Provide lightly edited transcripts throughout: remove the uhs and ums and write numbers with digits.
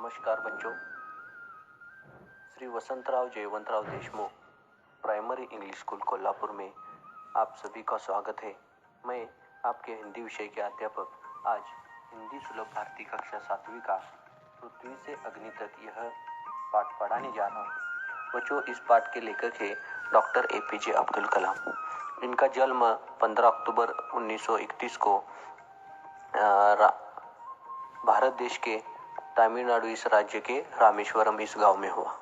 नमस्कार बच्चों। Shri Vasantrao Jaywantrao Deshmukh primary English school Kolhapur में आप सभी का स्वागत है। मैं आपके हिंदी विषय के अध्यापक आज हिंदी सुलभ भारती कक्षा 7वीं का पृथ्वी से अग्नि तक यह पाठ पढ़ाने जा रहा हूँ। बच्चों, इस पाठ के लेखक है डॉक्टर APJ अब्दुल कलाम। इनका जन्म 15 अक्टूबर 1931 को भारत देश के तमिलनाडु इस राज्य के रामेश्वरम इस गांव में हुआ।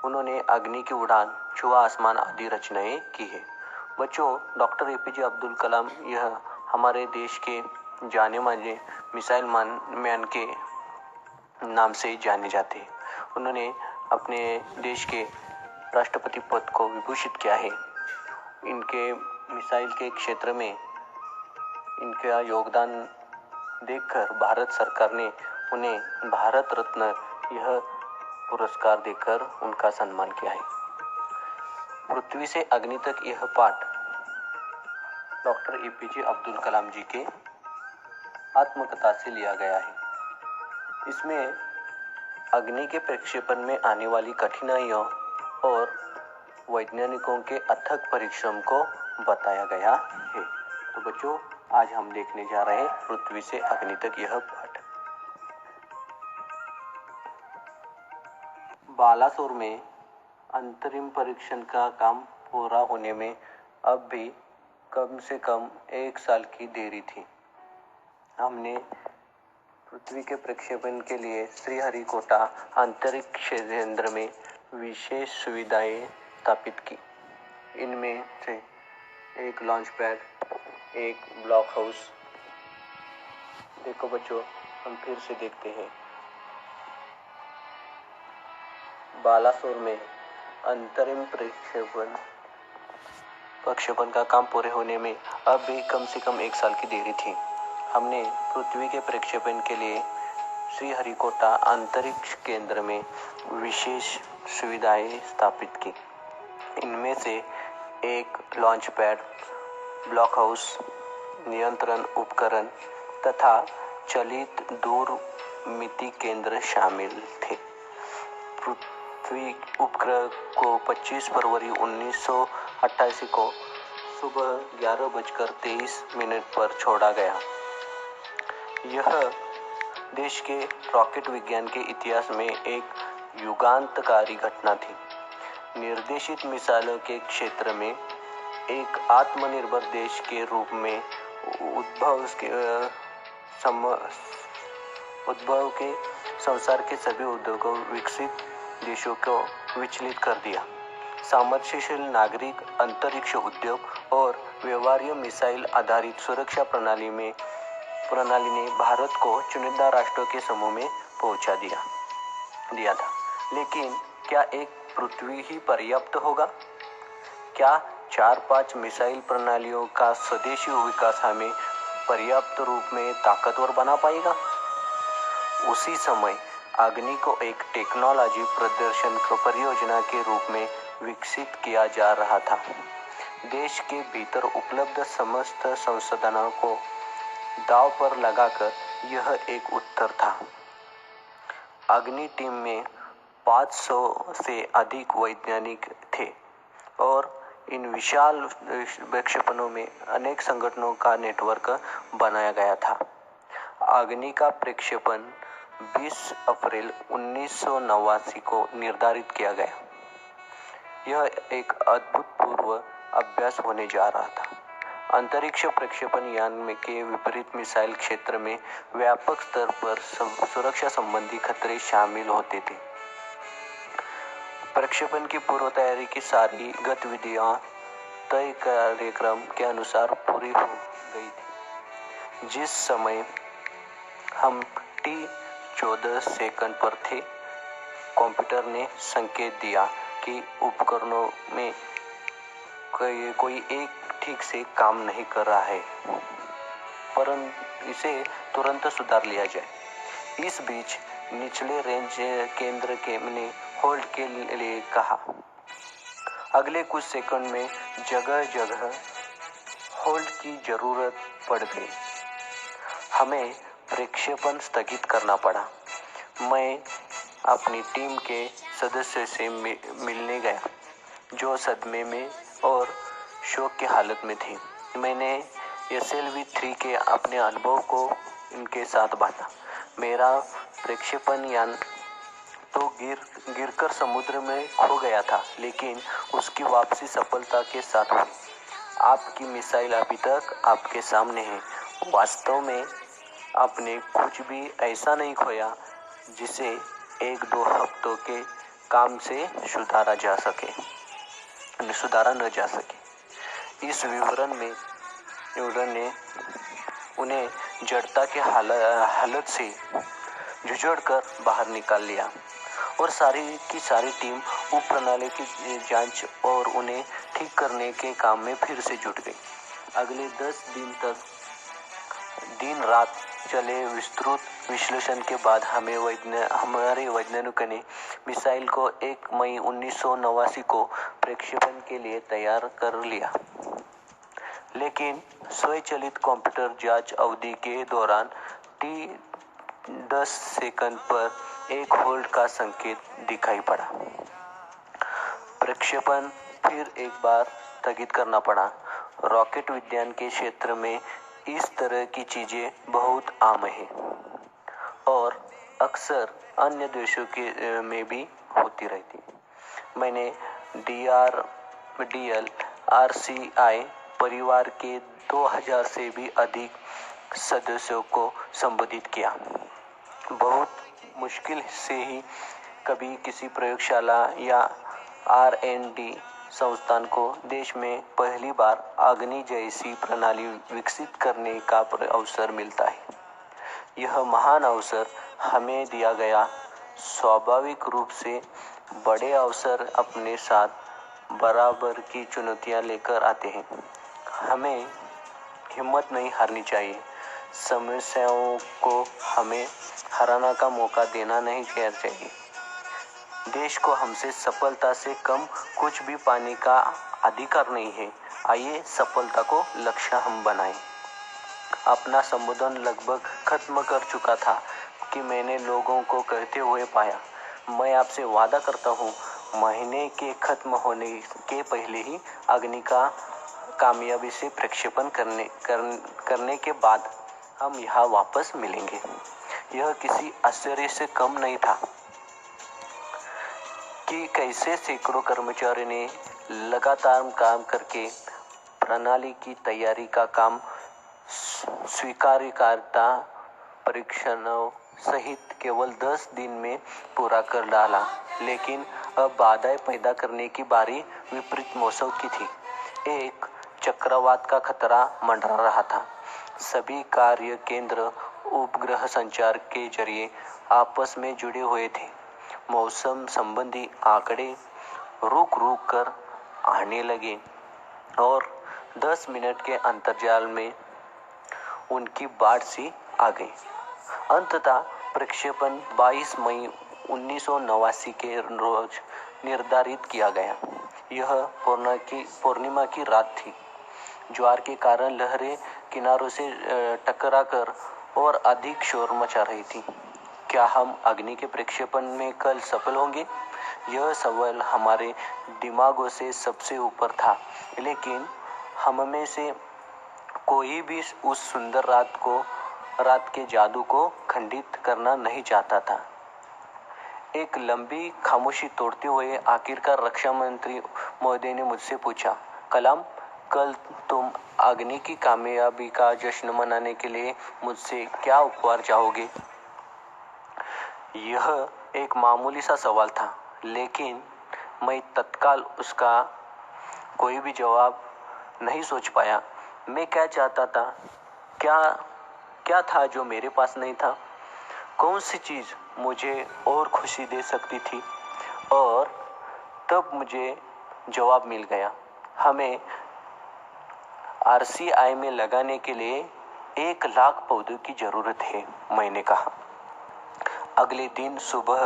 उन्होंने अग्नि की उड़ान, छुआ आसमान आदि रचनाएं की है। बच्चों, डॉक्टर APJ अब्दुल कलाम यह हमारे देश के जाने माने मिसाइल मैन के नाम से जाने जाते हैं। उन्होंने अपने देश के राष्ट्रपति पद को विभूषित किया है। इनके मिसाइल के क्षेत्र में इनका योगदान देखकर भारत सरकार ने उन्हें भारत रत्न यह पुरस्कार देकर उनका सम्मान किया है। पृथ्वी से अग्नि तक यह पाठ डॉक्टर APJ अब्दुल कलाम जी के आत्मकथा से लिया गया है। इसमें अग्नि के प्रक्षेपण में आने वाली कठिनाइयों और वैज्ञानिकों के अथक परिश्रम को बताया गया है। तो बच्चों, आज हम देखने जा रहे हैं पृथ्वी से अग्नि तक यह पाठ। बालासोर में अंतरिम परीक्षण का काम पूरा होने में अब भी कम से कम 1 साल की देरी थी। हमने पृथ्वी के प्रक्षेपण के लिए श्रीहरिकोटा अंतरिक्ष केंद्र में विशेष सुविधाएं स्थापित की। इनमें से एक लॉन्च पैड, एक ब्लॉक हाउस। देखो बच्चों, हम फिर से देखते हैं। बालासोर में अंतरिम प्रक्षेपण का काम पूरे होने में अब भी कम से कम 1 साल की देरी थी। हमने पृथ्वी के प्रक्षेपण के लिए श्रीहरिकोटा अंतरिक्ष केंद्र में विशेष सुविधाएं स्थापित की। इनमें से एक लॉन्च पैड, ब्लॉक हाउस, नियंत्रण उपकरण तथा चलित दूरमिति केंद्र शामिल थे। पृथ्वी उपग्रह को 25 फरवरी 1988 को सुबह 11:23 पर छोड़ा गया। यह देश के रॉकेट विज्ञान के इतिहास में एक युगांतकारी घटना थी। निर्देशित मिसाइलों के क्षेत्र में एक आत्मनिर्भर देश के रूप में उद्भव के संसार के सभी उद्योगों विकसित देशों को विचलित कर दिया। सामर्थ्यशील नागरिक अंतरिक्ष उद्योग और व्यवहार्य मिसाइल आधारित सुरक्षा प्रणाली ने भारत को चुनिंदा राष्ट्रों के समूह में पहुंचा दिया था। लेकिन क्या एक पृथ्वी ही पर्याप्त होगा? क्या 4-5 मिसाइल प्रणालियों का स्वदेशी विकास हमें पर्याप्त रूप में ताकतवर बना पाएगा? उसी समय अग्नि को एक टेक्नोलॉजी प्रदर्शन परियोजना के रूप में विकसित किया जा रहा था। देश के भीतर उपलब्ध समस्त संसाधनों को दांव पर लगाकर यह एक उत्तर था। अग्नि टीम में 500 से अधिक वैज्ञानिक थे और इन विशाल प्रक्षेपणों में अनेक संगठनों का नेटवर्क बनाया गया था। अग्नि का प्रक्षेपण 20 अप्रैल 1989 को निर्धारित किया गया। यह एक अभूतपूर्व अभ्यास होने जा रहा था। अंतरिक्ष प्रक्षेपण यान में के विपरीत मिसाइल क्षेत्र में व्यापक स्तर पर सुरक्षा संबंधी खतरे शामिल होते थे। प्रक्षेपण की पूर्व तैयारी की सारी गतिविधियां तय कार्यक्रम के अनुसार पूरी हो गई थी। जिस समय हम T14 सेकंड पर थे, कंप्यूटर ने संकेत दिया कि उपकरणों में कोई एक ठीक से काम नहीं कर रहा है, परंतु इसे तुरंत सुधार लिया जाए। इस बीच निचले रेंज केंद्र के ने होल्ड के लिए कहा। अगले कुछ सेकंड में जगह जगह होल्ड की जरूरत पड़ गई। हमें प्रक्षेपण स्थगित करना पड़ा। मैं अपनी टीम के सदस्य से मिलने गया, जो सदमे में और शोक की हालत में थे। मैंने SLV-3 के अपने अनुभव को इनके साथ बांटा। मेरा प्रक्षेपण यान तो गिरकर समुद्र में खो गया था, लेकिन उसकी वापसी सफलता के साथ हुई। आपकी मिसाइल अभी तक आपके सामने है। वास्तव में आपने कुछ भी ऐसा नहीं खोया जिसे 1-2 हफ्तों के काम से सुधारा न जा सके। इस विवरण ने उन्हें जड़ता के हालत से झुझड़कर बाहर निकाल लिया और सारी की सारी टीम उप प्रणाली की जांच और उन्हें ठीक करने के काम में फिर से जुट गई। अगले 10 दिन तक दिन रात चले विस्तृत विश्लेषण के बाद हमारे वैज्ञानिकों ने मिसाइल को 1 मई 1989 को प्रक्षेपण के लिए तैयार कर लिया, लेकिन स्वचालित कंप्यूटर जांच अवधि के दौरान T10 सेकंड पर एक होल्ड का संकेत दिखाई पड़ा। प्रक्षेपण फिर एक बार स्थगित करना पड़ा। रॉकेट विज्ञान के क्षेत्र में इस तरह की चीजें बहुत आम है और अक्सर अन्य देशों में भी होती रहती। मैंने DRDL RCI परिवार के 2000 से भी अधिक सदस्यों को संबोधित किया। बहुत मुश्किल से ही कभी किसी प्रयोगशाला या R&D संस्थान को देश में पहली बार अग्नि जैसी प्रणाली विकसित करने का अवसर मिलता है। यह महान अवसर हमें दिया गया। स्वाभाविक रूप से बड़े अवसर अपने साथ बराबर की चुनौतियां लेकर आते हैं। हमें हिम्मत नहीं हारनी चाहिए। समस्याओं को हमें हराने का मौका देना नहीं चाहिए। देश को हमसे सफलता से कम कुछ भी पाने का अधिकार नहीं है। आइए सफलता को लक्ष्य हम बनाएं। अपना संबोधन लगभग खत्म कर चुका था कि मैंने लोगों को कहते हुए पाया, मैं आपसे वादा करता हूँ, महीने के खत्म होने के पहले ही अग्नि का कामयाबी से प्रक्षेपण करने के बाद हम यहाँ वापस मिलेंगे। यह किसी आश्चर्य से कम नहीं था कि कैसे सैकड़ों कर्मचारियों ने लगातार काम करके प्रणाली की तैयारी का काम स्वीकार्यता परीक्षणों सहित केवल 10 दिन में पूरा कर डाला। लेकिन अब बाधाएं पैदा करने की बारी विपरीत मौसम की थी। एक चक्रवात का खतरा मंडरा रहा था। सभी कार्य केंद्र उपग्रह संचार के जरिए आपस में जुड़े हुए थे। मौसम संबंधी आंकड़े रुक कर आने लगे और 10 मिनट के अंतराल में उनकी बाढ़ सी आ गई। अंततः प्रक्षेपण 22 मई 1989 के रोज निर्धारित किया गया। यह पूर्णिमा की रात थी। ज्वार के कारण लहरें किनारों से टकराकर और अधिक शोर मचा रही थी। क्या हम अग्नि के प्रक्षेपण में कल सफल होंगे? यह सवाल हमारे दिमागों से सबसे ऊपर था, लेकिन हम में से कोई भी उस सुंदर रात के जादू को खंडित करना नहीं चाहता था। एक लंबी खामोशी तोड़ते हुए आखिरकार रक्षा मंत्री महोदय ने मुझसे पूछा, कलाम, कल तुम अग्नि की कामयाबी का जश्न मनाने के लिए मुझसे क्या उपहार चाहोगे? यह एक मामूली सा सवाल था, लेकिन मैं तत्काल उसका कोई भी जवाब नहीं सोच पाया। मैं क्या चाहता था? क्या था जो मेरे पास नहीं था? कौन सी चीज मुझे और खुशी दे सकती थी? और तब मुझे जवाब मिल गया। हमें RCI में लगाने के लिए 1 लाख पौधों की जरूरत है, मैंने कहा। अगले दिन सुबह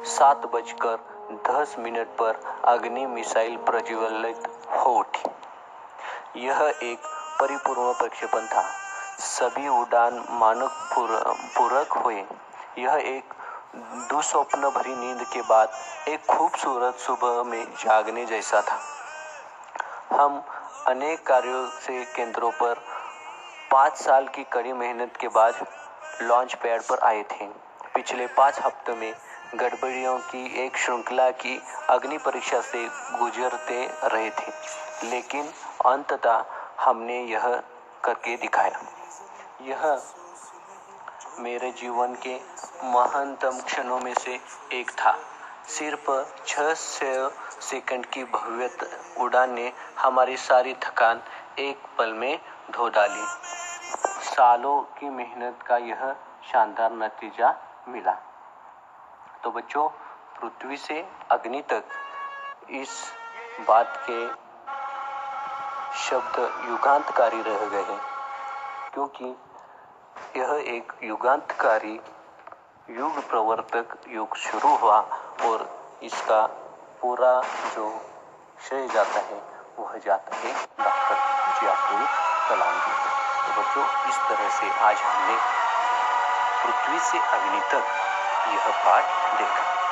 7:10 पर अग्नि मिसाइल प्रज्वलित हो उठी। यह एक परिपूर्ण प्रक्षेपण था। सभी उड़ान मानक पूरक हुए। यह एक दुस्वप्न भरी नींद के बाद एक खूबसूरत सुबह में जागने जैसा था। हम अनेक कार्यों से केंद्रों पर 5 साल की कड़ी मेहनत के बाद लॉन्च पैड पर आए थे। पिछले 5 हफ्तों में गड़बड़ियों की एक श्रृंखला की अग्नि परीक्षा से गुजरते रहे थे, लेकिन अंततः हमने यह करके दिखाया। यह मेरे जीवन के महानतम क्षणों में से एक था। सिर्फ 600 सेकंड की भव्य उड़ान ने हमारी सारी थकान एक पल में धो डाली। सालों की मेहनत का यह शानदार नतीजा मिला। तो बच्चों, पृथ्वी से अग्नि तक इस बात के शब्द युगांतकारी रह गए हैं, क्योंकि यह एक युगांतकारी युग प्रवर्तक युग शुरू हुआ और इसका पूरा जो श्रेय जाता है वह जाता है डॉक्टर APJ अब्दुल कलाम जी। तो बच्चों, इस तरह से आज हमने पृथ्वी से अग्नि तक यह पाठ देखा।